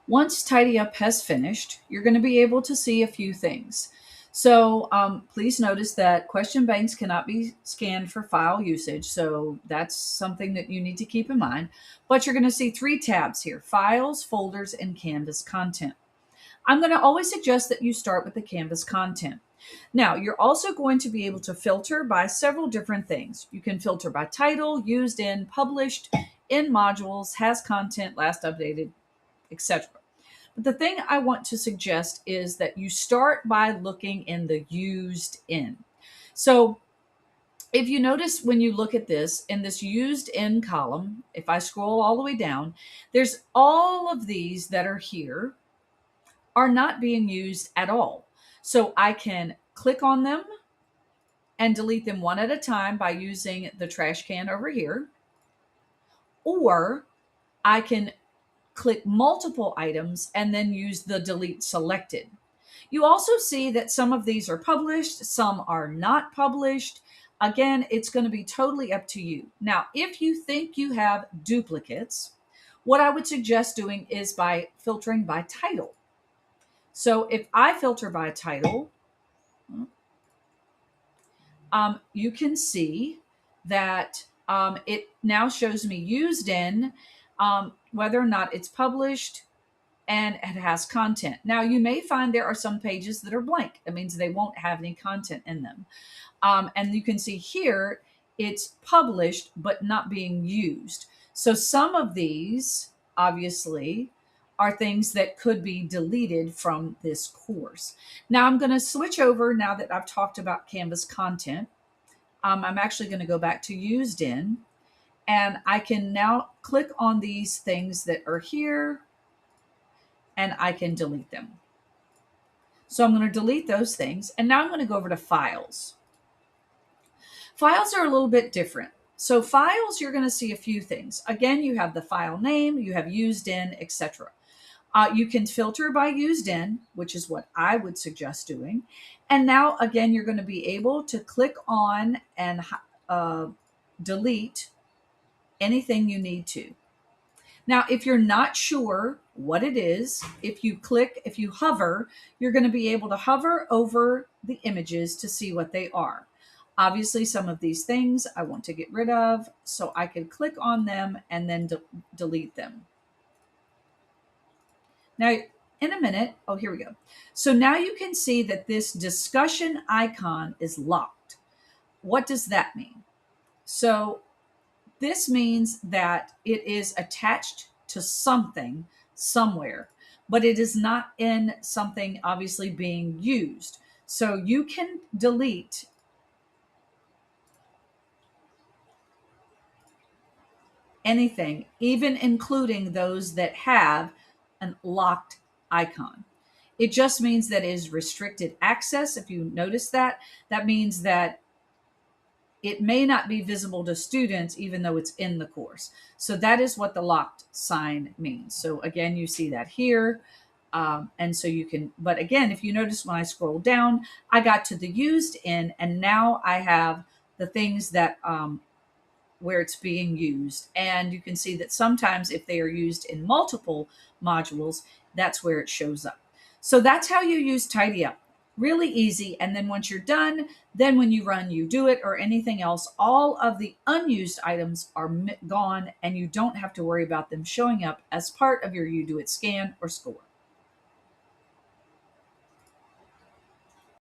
Once TidyUp has finished, you're going to be able to see a few things. So please notice that question banks cannot be scanned for file usage. So that's something that you need to keep in mind. But you're going to see three tabs here: Files, Folders, and Canvas Content. I'm going to always suggest that you start with the Canvas content. Now, you're also going to be able to filter by several different things. You can filter by title, used in, published, in modules, has content, last updated, etc. But the thing I want to suggest is that you start by looking in the used in. So if you notice when you look at this, in this used in column, if I scroll all the way down, there's all of these that are here are not being used at all. So I can click on them and delete them one at a time by using the trash can over here, or I can click multiple items and then use the delete selected. You also see that some of these are published, some are not published. Again, it's going to be totally up to you. Now, if you think you have duplicates, what I would suggest doing is by filtering by title. So if I filter by title, you can see that it now shows me used in, whether or not it's published, and it has content. Now, you may find there are some pages that are blank. That means they won't have any content in them. And you can see here, it's published, but not being used. So some of these, obviously, are things that could be deleted from this course. Now, I'm going to switch over now that I've talked about Canvas content. I'm actually going to go back to used in, and I can now click on these things that are here, and I can delete them. So I'm going to delete those things. And now I'm going to go over to files. Files are a little bit different. So files, you're going to see a few things. Again, you have the file name, you have used in, etc. You can filter by used in, which is what I would suggest doing. And now, again, you're going to be able to click on and delete anything you need to. Now, if you're not sure what it is, if you hover, you're going to be able to hover over the images to see what they are. Obviously, some of these things I want to get rid of, so I can click on them and then delete them. Now, in a minute, oh, here we go. So now you can see that this discussion icon is locked. What does that mean? So this means that it is attached to something somewhere, but it is not in something obviously being used. So you can delete anything, even including those that have an locked icon. It just means that it is restricted access. If you notice that, that means that it may not be visible to students even though it's in the course. So that is what the locked sign means. So again, you see that here. And so you can, but again, if you notice when I scroll down, I got to the used in, and now I have the things that where it's being used. And you can see that sometimes if they are used in multiple modules, that's where it shows up. So that's how you use TidyUp. Really easy. And then once you're done, then when you run You Do It or anything else, all of the unused items are gone, and you don't have to worry about them showing up as part of your You Do It scan or score.